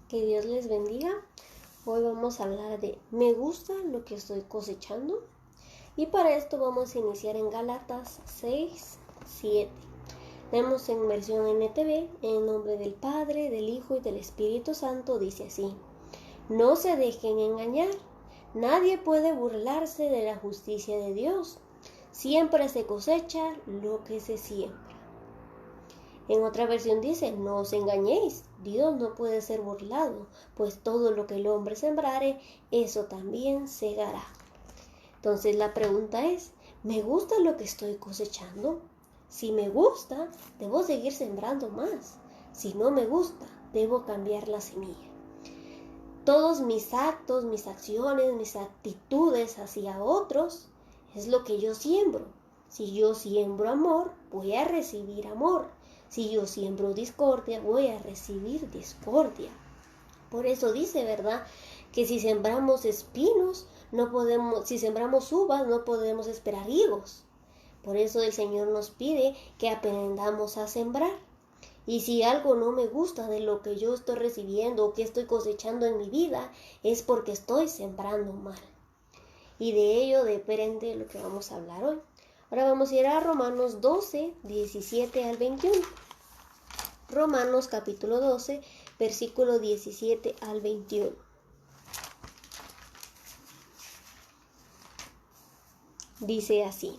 Que Dios les bendiga. Hoy vamos a hablar de me gusta lo que estoy cosechando. Y para esto vamos a iniciar en Gálatas 6:7. Leemos en versión NTV, en nombre del Padre, del Hijo y del Espíritu Santo, dice así: No se dejen engañar. Nadie puede burlarse de la justicia de Dios. Siempre se cosecha lo que se siembra. En otra versión dice: No os engañéis, Dios no puede ser burlado, pues todo lo que el hombre sembrare, eso también segará. Entonces la pregunta es: ¿me gusta lo que estoy cosechando? Si me gusta, debo seguir sembrando más. Si no me gusta, debo cambiar la semilla. Todos mis actos, mis acciones, mis actitudes hacia otros es lo que yo siembro. Si yo siembro amor, voy a recibir amor. Si yo siembro discordia, voy a recibir discordia. Por eso dice, ¿verdad?, que si sembramos espinos, si sembramos uvas, no podemos esperar higos. Por eso el Señor nos pide que aprendamos a sembrar. Y si algo no me gusta de lo que yo estoy recibiendo o que estoy cosechando en mi vida, es porque estoy sembrando mal. Y de ello depende lo que vamos a hablar hoy. Ahora vamos a ir a Romanos 12, 17 al 21. Romanos capítulo 12, versículo 17 al 21. Dice así: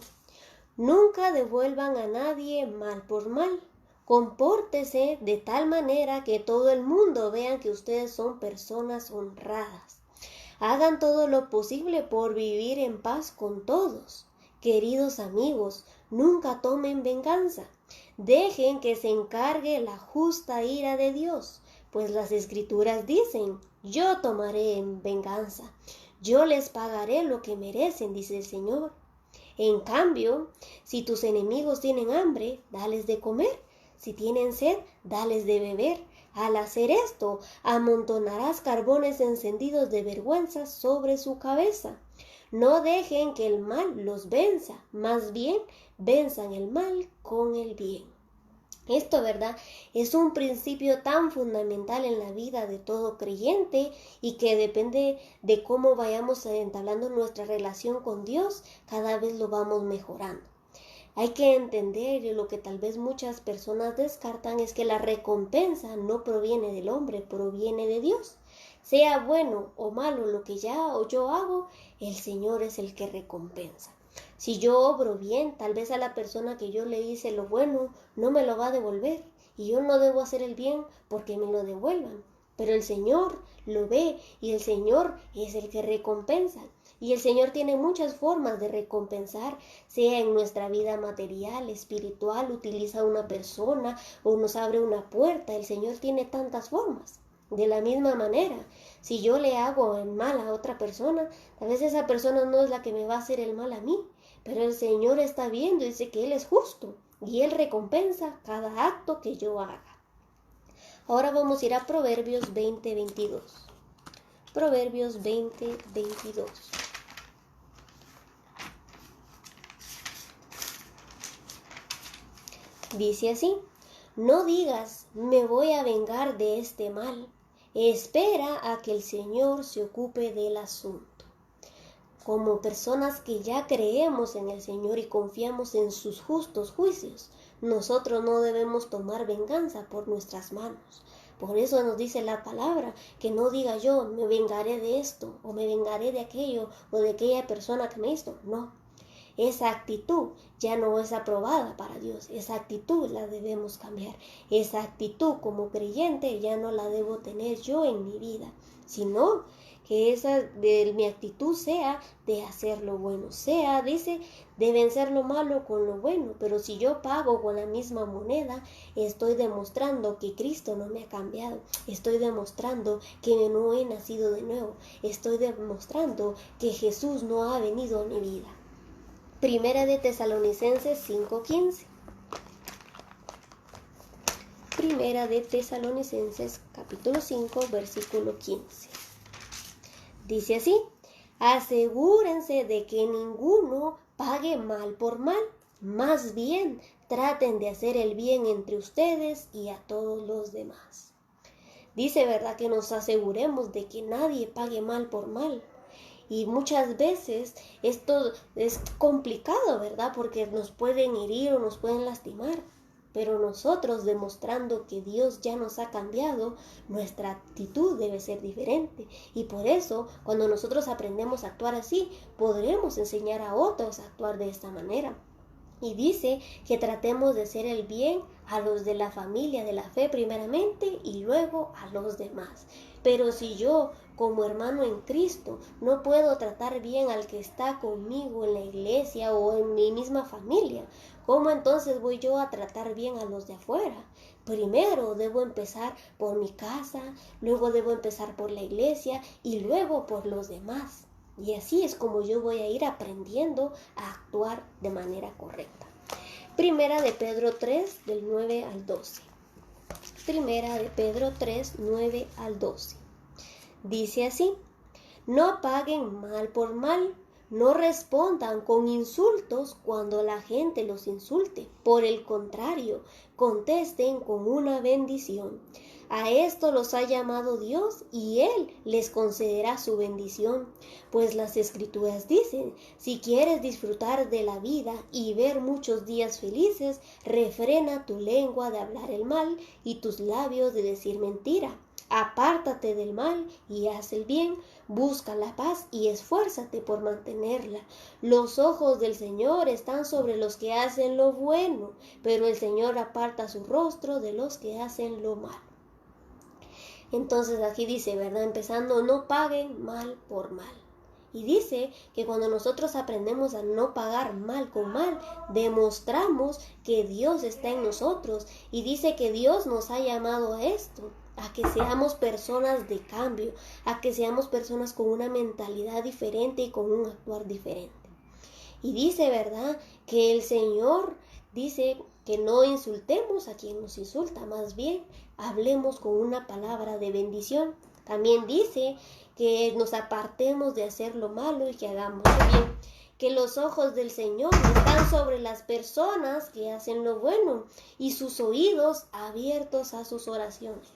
Nunca devuelvan a nadie mal por mal. Compórtese de tal manera que todo el mundo vea que ustedes son personas honradas. Hagan todo lo posible por vivir en paz con todos. Queridos amigos, nunca tomen venganza. Dejen que se encargue la justa ira de Dios, pues las Escrituras dicen: Yo tomaré en venganza. Yo les pagaré lo que merecen, dice el Señor. En cambio, si tus enemigos tienen hambre, dales de comer. Si tienen sed, dales de beber. Al hacer esto, amontonarás carbones encendidos de vergüenza sobre su cabeza. No dejen que el mal los venza, más bien venzan el mal con el bien. Esto, ¿verdad?, es un principio tan fundamental en la vida de todo creyente y que depende de cómo vayamos entablando nuestra relación con Dios, cada vez lo vamos mejorando. Hay que entender, y lo que tal vez muchas personas descartan, es que la recompensa no proviene del hombre, proviene de Dios. Sea bueno o malo lo que yo hago, el Señor es el que recompensa. Si yo obro bien, tal vez a la persona que yo le hice lo bueno no me lo va a devolver, y yo no debo hacer el bien porque me lo devuelvan. Pero el Señor lo ve y el Señor es el que recompensa. Y el Señor tiene muchas formas de recompensar, sea en nuestra vida material, espiritual, utiliza a una persona o nos abre una puerta. El Señor tiene tantas formas. De la misma manera, si yo le hago el mal a otra persona, tal vez esa persona no es la que me va a hacer el mal a mí, pero el Señor está viendo y dice que Él es justo y Él recompensa cada acto que yo haga. Ahora vamos a ir a Proverbios 20:22. Proverbios 20:22. Dice así: No digas, me voy a vengar de este mal. Espera a que el Señor se ocupe del asunto. Como personas que ya creemos en el Señor y confiamos en sus justos juicios, nosotros no debemos tomar venganza por nuestras manos. Por eso nos dice la palabra, que no diga yo, me vengaré de esto, o me vengaré de aquello, o de aquella persona que me hizo. No, esa actitud ya no es aprobada para Dios. Esa actitud la debemos cambiar. Esa actitud como creyente ya no la debo tener yo en mi vida, sino que mi actitud sea de hacer lo bueno. Dice, de vencer lo malo con lo bueno. Pero si yo pago con la misma moneda, estoy demostrando que Cristo no me ha cambiado. Estoy demostrando que no he nacido de nuevo. Estoy demostrando que Jesús no ha venido a mi vida. Primera de Tesalonicenses 5:15. Primera de Tesalonicenses capítulo 5, versículo 15. Dice así: Asegúrense de que ninguno pague mal por mal, más bien traten de hacer el bien entre ustedes y a todos los demás. Dice, ¿verdad?, que nos aseguremos de que nadie pague mal por mal. Y muchas veces esto es complicado, ¿verdad? Porque nos pueden herir o nos pueden lastimar. Pero nosotros, demostrando que Dios ya nos ha cambiado, nuestra actitud debe ser diferente. Y por eso, cuando nosotros aprendemos a actuar así, podremos enseñar a otros a actuar de esta manera. Y dice que tratemos de hacer el bien a los de la familia de la fe primeramente y luego a los demás. Pero si yo, como hermano en Cristo, no puedo tratar bien al que está conmigo en la iglesia o en mi misma familia, ¿cómo entonces voy yo a tratar bien a los de afuera? Primero debo empezar por mi casa, luego debo empezar por la iglesia y luego por los demás. Y así es como yo voy a ir aprendiendo a actuar de manera correcta. Primera de Pedro 3, del 9 al 12. Primera de Pedro 3, 9 al 12. Dice así: no paguen mal por mal, no respondan con insultos cuando la gente los insulte. Por el contrario, contesten con una bendición. A esto los ha llamado Dios y Él les concederá su bendición. Pues las Escrituras dicen, si quieres disfrutar de la vida y ver muchos días felices, refrena tu lengua de hablar el mal y tus labios de decir mentira. Apártate del mal y haz el bien, busca la paz y esfuérzate por mantenerla. Los ojos del Señor están sobre los que hacen lo bueno, pero el Señor aparta su rostro de los que hacen lo malo. Entonces aquí dice, ¿verdad? Empezando, no paguen mal por mal. Y dice que cuando nosotros aprendemos a no pagar mal con mal, demostramos que Dios está en nosotros. Y dice que Dios nos ha llamado a esto, a que seamos personas de cambio, a que seamos personas con una mentalidad diferente y con un actuar diferente. Y dice, ¿verdad?, que el Señor dice que no insultemos a quien nos insulta, más bien hablemos con una palabra de bendición. También dice que nos apartemos de hacer lo malo y que hagamos lo bien. Que los ojos del Señor están sobre las personas que hacen lo bueno y sus oídos abiertos a sus oraciones.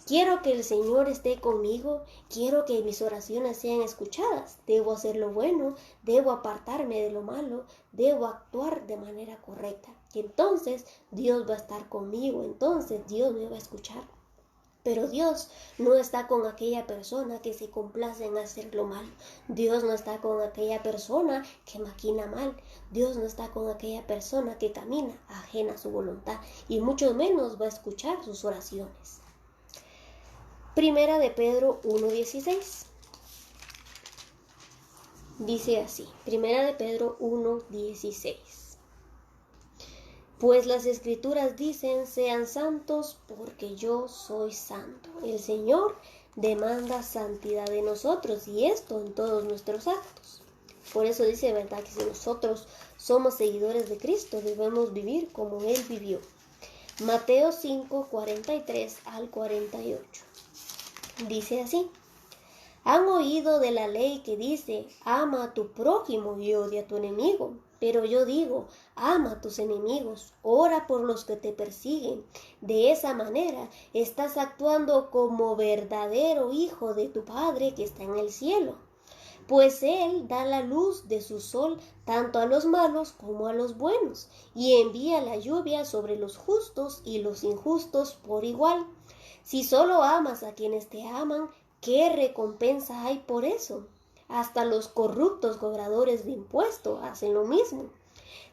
Quiero que el Señor esté conmigo, quiero que mis oraciones sean escuchadas. Debo hacer lo bueno, debo apartarme de lo malo, debo actuar de manera correcta. Y entonces Dios va a estar conmigo, entonces Dios me va a escuchar. Pero Dios no está con aquella persona que se complace en hacer lo malo. Dios no está con aquella persona que maquina mal. Dios no está con aquella persona que camina ajena a su voluntad. Y mucho menos va a escuchar sus oraciones. Primera de Pedro 1:16. Dice así, Primera de Pedro 1:16. Pues las Escrituras dicen, sean santos porque yo soy santo. El Señor demanda santidad de nosotros y esto en todos nuestros actos. Por eso dice, ¿verdad?, que si nosotros somos seguidores de Cristo, debemos vivir como Él vivió. Mateo 5:43 al 48. Dice así: han oído de la ley que dice, ama a tu prójimo y odia a tu enemigo. Pero yo digo, ama a tus enemigos, ora por los que te persiguen. De esa manera estás actuando como verdadero hijo de tu Padre que está en el cielo. Pues Él da la luz de su sol tanto a los malos como a los buenos, y envía la lluvia sobre los justos y los injustos por igual. Si solo amas a quienes te aman, ¿qué recompensa hay por eso? Hasta los corruptos cobradores de impuestos hacen lo mismo.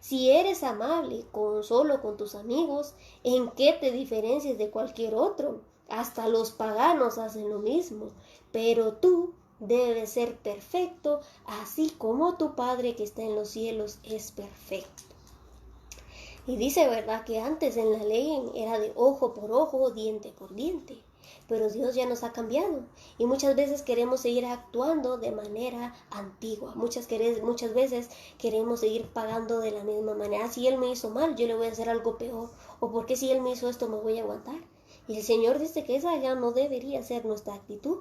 Si eres amable solo con tus amigos, ¿en qué te diferencias de cualquier otro? Hasta los paganos hacen lo mismo. Pero tú debes ser perfecto, así como tu Padre que está en los cielos es perfecto. Y dice, ¿verdad?, que antes en la ley era de ojo por ojo, diente por diente. Pero Dios ya nos ha cambiado y muchas veces queremos seguir actuando de manera antigua. Muchas veces queremos seguir pagando de la misma manera. Si Él me hizo mal, yo le voy a hacer algo peor. O porque si Él me hizo esto, me voy a aguantar. Y el Señor dice que esa ya no debería ser nuestra actitud.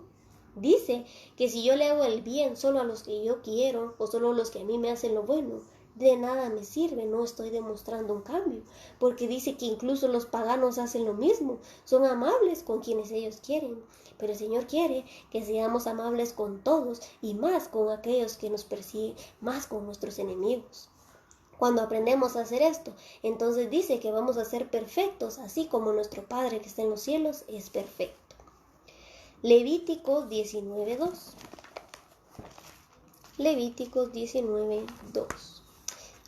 Dice que si yo le hago el bien solo a los que yo quiero o solo a los que a mí me hacen lo bueno, de nada me sirve, no estoy demostrando un cambio, porque dice que incluso los paganos hacen lo mismo, son amables con quienes ellos quieren, pero el Señor quiere que seamos amables con todos y más con aquellos que nos persiguen, más con nuestros enemigos. Cuando aprendemos a hacer esto, entonces dice que vamos a ser perfectos, así como nuestro Padre que está en los cielos es perfecto. Levítico 19:2. Levítico 19:2.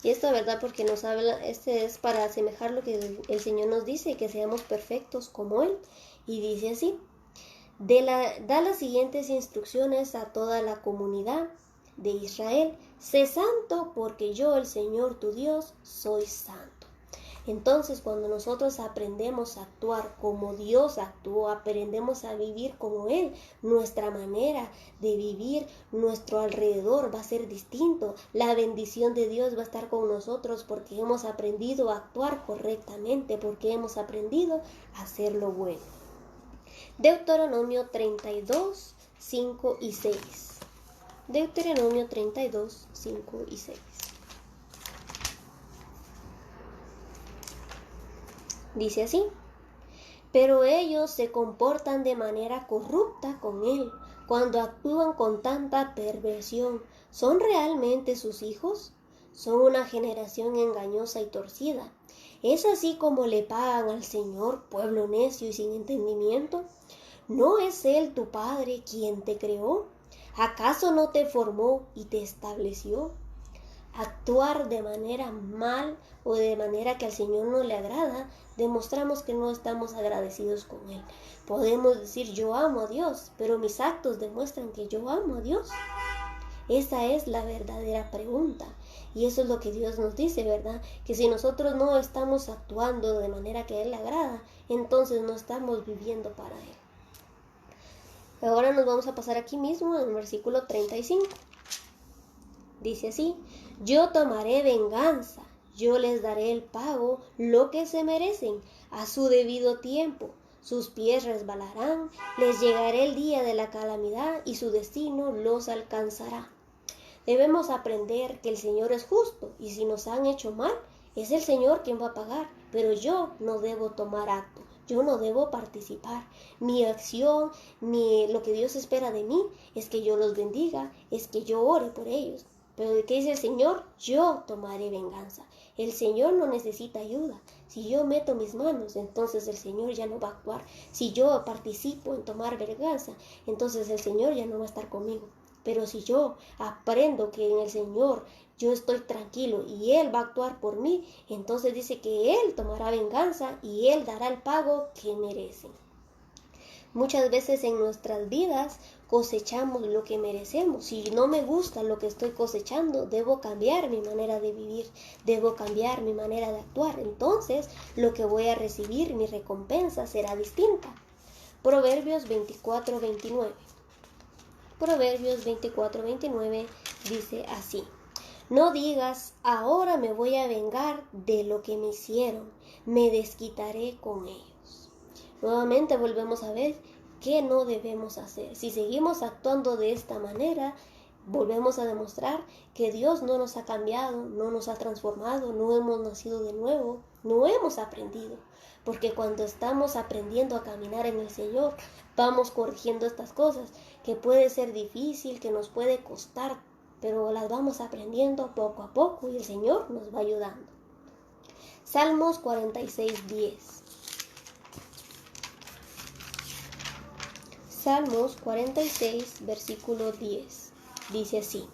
Y esto, ¿verdad? Porque nos habla, este es para asemejar lo que el Señor nos dice, que seamos perfectos como Él. Y dice así: da las siguientes instrucciones a toda la comunidad de Israel: sé santo, porque yo, el Señor tu Dios, soy santo. Entonces, cuando nosotros aprendemos a actuar como Dios actuó, aprendemos a vivir como Él, nuestra manera de vivir, nuestro alrededor va a ser distinto. La bendición de Dios va a estar con nosotros porque hemos aprendido a actuar correctamente, porque hemos aprendido a hacer lo bueno. Deuteronomio 32, 5 y 6. Deuteronomio 32, 5 y 6. Dice así: pero ellos se comportan de manera corrupta con él, cuando actúan con tanta perversión. ¿Son realmente sus hijos? Son una generación engañosa y torcida. ¿Es así como le pagan al Señor, pueblo necio y sin entendimiento? ¿No es Él tu Padre quien te creó? ¿Acaso no te formó y te estableció? Actuar de manera mal o de manera que al Señor no le agrada, demostramos que no estamos agradecidos con Él. Podemos decir yo amo a Dios, pero mis actos demuestran que yo amo a Dios. Esa es la verdadera pregunta. Y eso es lo que Dios nos dice, ¿verdad? Que si nosotros no estamos actuando de manera que a Él le agrada, entonces no estamos viviendo para Él. Ahora nos vamos a pasar aquí mismo en el versículo 35. Dice así: yo tomaré venganza, yo les daré el pago, lo que se merecen, a su debido tiempo. Sus pies resbalarán, les llegará el día de la calamidad y su destino los alcanzará. Debemos aprender que el Señor es justo y si nos han hecho mal, es el Señor quien va a pagar, pero yo no debo tomar acto, yo no debo participar. Mi acción, lo que Dios espera de mí es que yo los bendiga, es que yo ore por ellos. Pero ¿qué dice el Señor? Yo tomaré venganza. El Señor no necesita ayuda. Si yo meto mis manos, entonces el Señor ya no va a actuar. Si yo participo en tomar venganza, entonces el Señor ya no va a estar conmigo. Pero si yo aprendo que en el Señor yo estoy tranquilo y Él va a actuar por mí, entonces dice que Él tomará venganza y Él dará el pago que merecen. Muchas veces en nuestras vidas cosechamos lo que merecemos. Si no me gusta lo que estoy cosechando, debo cambiar mi manera de vivir, debo cambiar mi manera de actuar. Entonces, lo que voy a recibir, mi recompensa, será distinta. Proverbios 24:29. Proverbios 24:29 dice así: no digas, ahora me voy a vengar de lo que me hicieron, me desquitaré con ellos. Nuevamente volvemos a ver qué no debemos hacer. Si seguimos actuando de esta manera, volvemos a demostrar que Dios no nos ha cambiado, no nos ha transformado, no hemos nacido de nuevo, no hemos aprendido. Porque cuando estamos aprendiendo a caminar en el Señor, vamos corrigiendo estas cosas, que puede ser difícil, que nos puede costar, pero las vamos aprendiendo poco a poco y el Señor nos va ayudando. Salmos 46:10. Salmos 46, versículo 10. Dice así: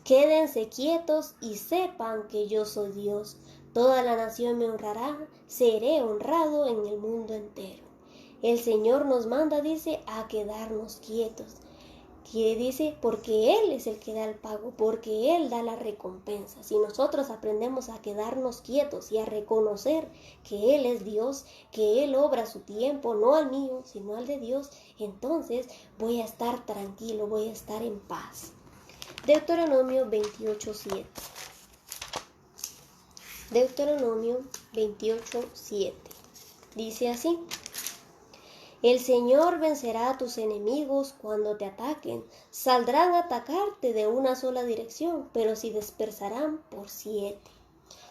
quédense quietos y sepan que yo soy Dios. Toda la nación me honrará, seré honrado en el mundo entero. El Señor nos manda, dice, a quedarnos quietos. Que dice, porque Él es el que da el pago, porque Él da la recompensa. Si nosotros aprendemos a quedarnos quietos y a reconocer que Él es Dios, que Él obra su tiempo, no al mío, sino al de Dios, entonces voy a estar tranquilo, voy a estar en paz. Deuteronomio 28:7. Deuteronomio 28:7. Dice así: El Señor vencerá a tus enemigos cuando te ataquen. Saldrán a atacarte de una sola dirección, pero se dispersarán por 7.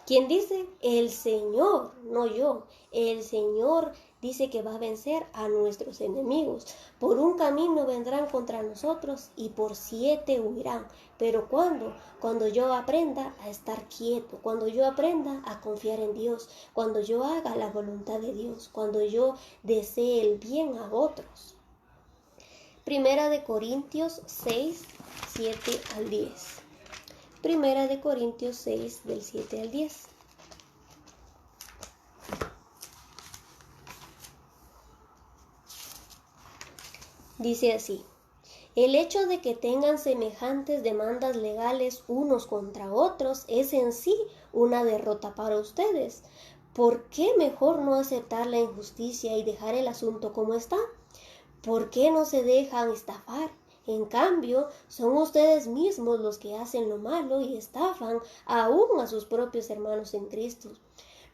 ¿Quién dice? El Señor, no yo. El Señor dice que va a vencer a nuestros enemigos. Por un camino vendrán contra nosotros y por 7 huirán. ¿Pero cuándo? Cuando yo aprenda a estar quieto, cuando yo aprenda a confiar en Dios, cuando yo haga la voluntad de Dios, cuando yo desee el bien a otros. Primera de Corintios 6, 7 al 10. Primera de Corintios 6, del 7 al 10. Dice así: el hecho de que tengan semejantes demandas legales unos contra otros es en sí una derrota para ustedes. ¿Por qué mejor no aceptar la injusticia y dejar el asunto como está? ¿Por qué no se dejan estafar? En cambio, son ustedes mismos los que hacen lo malo y estafan aún a sus propios hermanos en Cristo.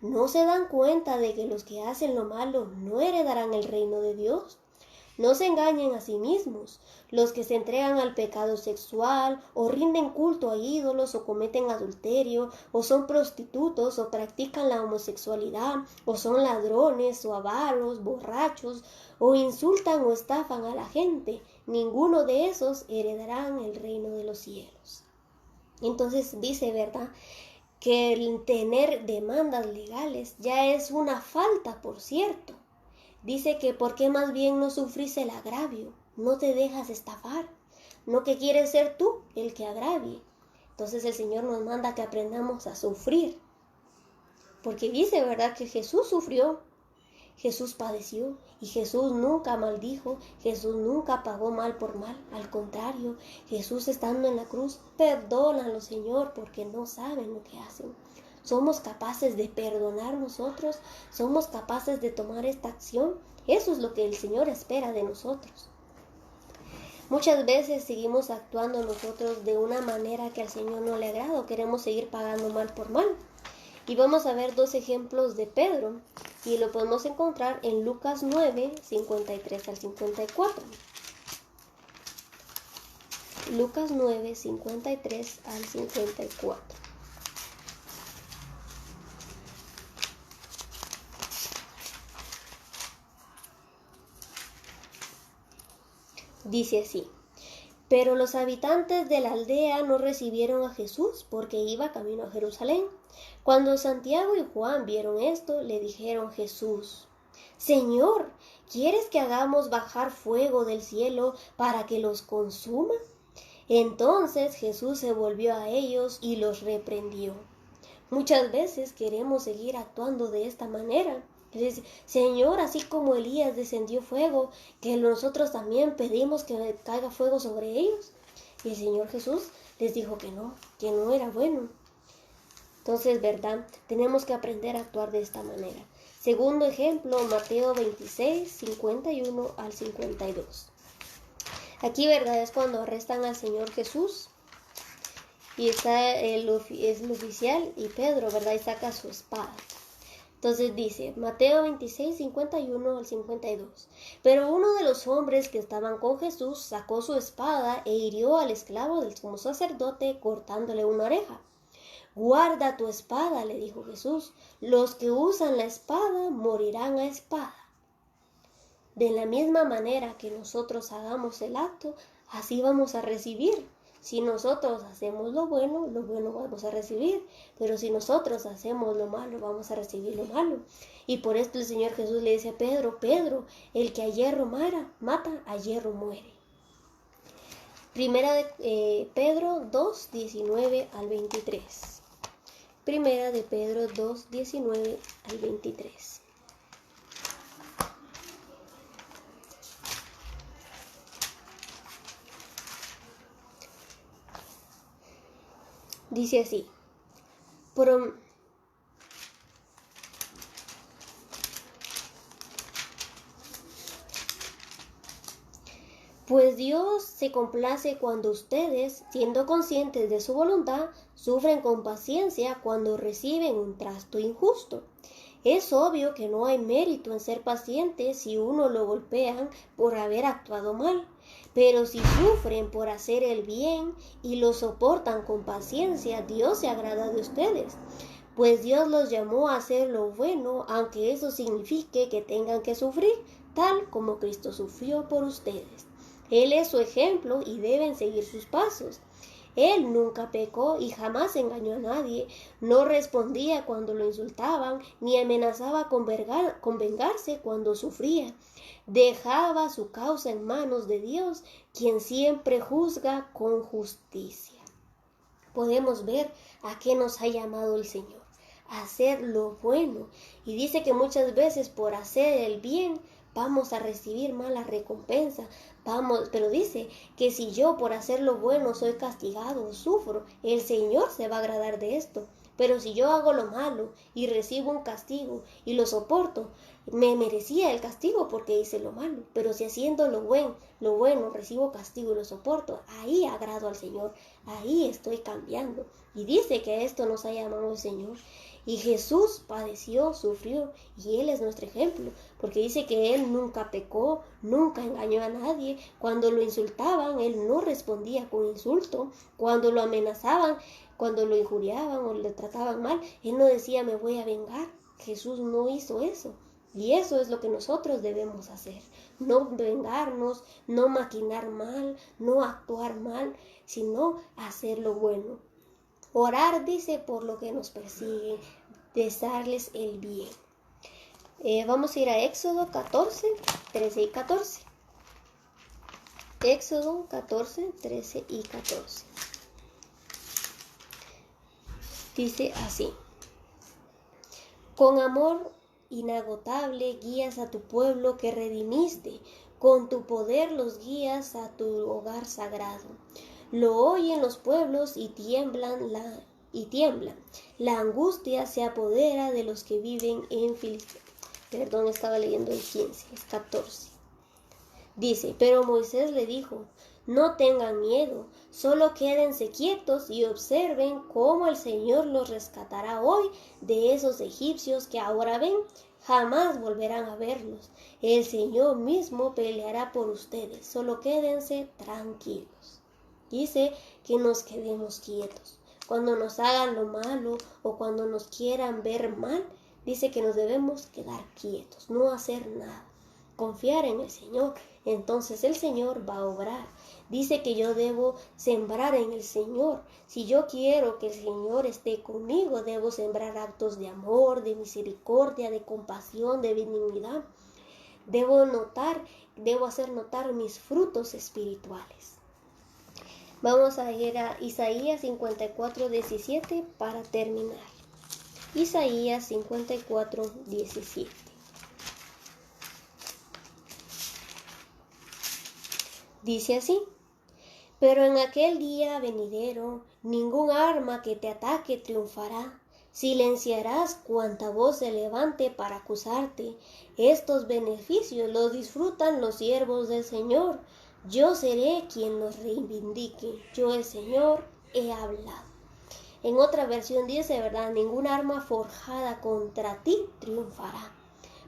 ¿No se dan cuenta de que los que hacen lo malo no heredarán el reino de Dios? No se engañen a sí mismos. Los que se entregan al pecado sexual, o rinden culto a ídolos, o cometen adulterio, o son prostitutos, o practican la homosexualidad, o son ladrones, o avaros, borrachos, o insultan o estafan a la gente, ninguno de esos heredarán el reino de los cielos. Entonces dice, ¿verdad?, que el tener demandas legales ya es una falta, por cierto. Dice que ¿por qué más bien no sufrís el agravio? No te dejas estafar, no que quieres ser tú el que agravie. Entonces el Señor nos manda que aprendamos a sufrir. Porque dice, ¿verdad?, que Jesús sufrió, Jesús padeció y Jesús nunca maldijo, Jesús nunca pagó mal por mal. Al contrario, Jesús estando en la cruz, perdónalo, Señor, porque no saben lo que hacen. ¿Somos capaces de perdonar nosotros? ¿Somos capaces de tomar esta acción? Eso es lo que el Señor espera de nosotros. Muchas veces seguimos actuando nosotros de una manera que al Señor no le agrada, o queremos seguir pagando mal por mal. Y vamos a ver 2 ejemplos de Pedro, y lo podemos encontrar en Lucas 9, 53 al 54. Lucas 9, 53 al 54. Dice así: pero los habitantes de la aldea no recibieron a Jesús porque iba camino a Jerusalén. Cuando Santiago y Juan vieron esto, le dijeron: Jesús, Señor, ¿quieres que hagamos bajar fuego del cielo para que los consuma? Entonces Jesús se volvió a ellos y los reprendió. Muchas veces queremos seguir actuando de esta manera. Dice: Señor, así como Elías descendió fuego, que nosotros también pedimos que caiga fuego sobre ellos. Y el Señor Jesús les dijo que no era bueno. Entonces, ¿verdad?, tenemos que aprender a actuar de esta manera. Segundo ejemplo, Mateo 26, 51 al 52. Aquí, ¿verdad?, es cuando arrestan al Señor Jesús. Y está el oficial y Pedro, ¿verdad?, y saca su espada. Entonces dice, Mateo 26, 51 al 52. Pero uno de los hombres que estaban con Jesús sacó su espada e hirió al esclavo del sumo sacerdote, cortándole una oreja. Guarda tu espada, le dijo Jesús. Los que usan la espada morirán a espada. De la misma manera que nosotros hagamos el acto, así vamos a recibir. Si nosotros hacemos lo bueno vamos a recibir. Pero si nosotros hacemos lo malo, vamos a recibir lo malo. Y por esto el Señor Jesús le dice a Pedro: Pedro, el que a hierro mata, a hierro muere. Primera de Pedro 2, 19 al 23. Primera de Pedro 2, 19 al 23. Dice así: pues Dios se complace cuando ustedes, siendo conscientes de su voluntad, sufren con paciencia cuando reciben un trato injusto. Es obvio que no hay mérito en ser paciente si uno lo golpean por haber actuado mal, pero si sufren por hacer el bien y lo soportan con paciencia, Dios se agrada de ustedes, pues Dios los llamó a hacer lo bueno, aunque eso signifique que tengan que sufrir, tal como Cristo sufrió por ustedes. Él es su ejemplo y deben seguir sus pasos. Él nunca pecó y jamás engañó a nadie, no respondía cuando lo insultaban, ni amenazaba con vengarse cuando sufría. Dejaba su causa en manos de Dios, quien siempre juzga con justicia. Podemos ver a qué nos ha llamado el Señor, a hacer lo bueno. Y dice que muchas veces por hacer el bien vamos a recibir mala recompensa. Pero dice que si yo por hacer lo bueno soy castigado o sufro, el Señor se va a agradar de esto. Pero si yo hago lo malo y recibo un castigo y lo soporto, me merecía el castigo porque hice lo malo. Pero si haciendo lo bueno recibo castigo y lo soporto, ahí agrado al Señor, ahí estoy cambiando. Y dice que a esto nos ha llamado el Señor. Y Jesús padeció, sufrió, y Él es nuestro ejemplo, porque dice que Él nunca pecó, nunca engañó a nadie. Cuando lo insultaban, Él no respondía con insulto. Cuando lo amenazaban, cuando lo injuriaban o le trataban mal, Él no decía me voy a vengar. Jesús no hizo eso. Y eso es lo que nosotros debemos hacer. No vengarnos, no maquinar mal, no actuar mal, sino hacer lo bueno. Orar, dice, por lo que nos persiguen, desearles el bien. Vamos a ir a Éxodo 14, 13 y 14. Éxodo 14, 13 y 14. Dice así: con amor inagotable guías a tu pueblo que redimiste, con tu poder los guías a tu hogar sagrado. Lo oyen los pueblos y tiemblan. La angustia se apodera de los que viven en Filistea. Perdón, estaba leyendo el 15, es 14. Dice, pero Moisés le dijo, no tengan miedo, solo quédense quietos y observen cómo el Señor los rescatará hoy de esos egipcios que ahora ven. Jamás volverán a verlos. El Señor mismo peleará por ustedes, solo quédense tranquilos. Dice que nos quedemos quietos. Cuando nos hagan lo malo o cuando nos quieran ver mal, dice que nos debemos quedar quietos, no hacer nada. Confiar en el Señor, entonces el Señor va a obrar. Dice que yo debo sembrar en el Señor. Si yo quiero que el Señor esté conmigo, debo sembrar actos de amor, de misericordia, de compasión, de benignidad. Debo hacer notar mis frutos espirituales. Vamos a ir a Isaías 54:17 para terminar. Isaías 54:17. Dice así: pero en aquel día venidero, ningún arma que te ataque triunfará. Silenciarás cuanta voz se levante para acusarte. Estos beneficios los disfrutan los siervos del Señor. Yo seré quien los reivindique. Yo, el Señor, he hablado. En otra versión dice, ¿verdad? Ninguna arma forjada contra ti triunfará.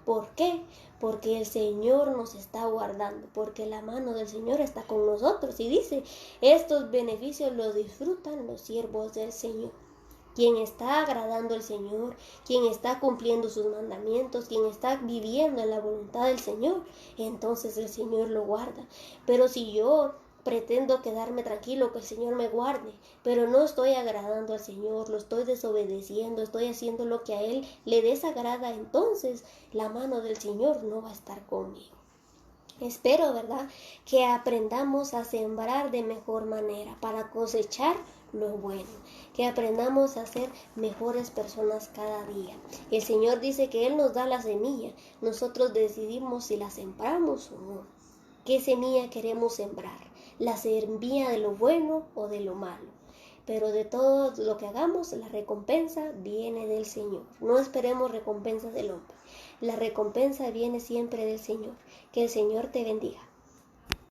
¿Por qué? Porque el Señor nos está guardando, porque la mano del Señor está con nosotros. Y dice, estos beneficios los disfrutan los siervos del Señor. Quien está agradando al Señor, quien está cumpliendo sus mandamientos, quien está viviendo en la voluntad del Señor, entonces el Señor lo guarda. Pero si yo pretendo quedarme tranquilo, que el Señor me guarde, pero no estoy agradando al Señor, lo estoy desobedeciendo, estoy haciendo lo que a Él le desagrada, entonces la mano del Señor no va a estar conmigo. Espero, ¿verdad?, que aprendamos a sembrar de mejor manera para cosechar lo bueno, que aprendamos a ser mejores personas cada día. El Señor dice que Él nos da la semilla, nosotros decidimos si la sembramos o no. ¿Qué semilla queremos sembrar? ¿La semilla de lo bueno o de lo malo? Pero de todo lo que hagamos, la recompensa viene del Señor. No esperemos recompensa del hombre. La recompensa viene siempre del Señor. Que el Señor te bendiga.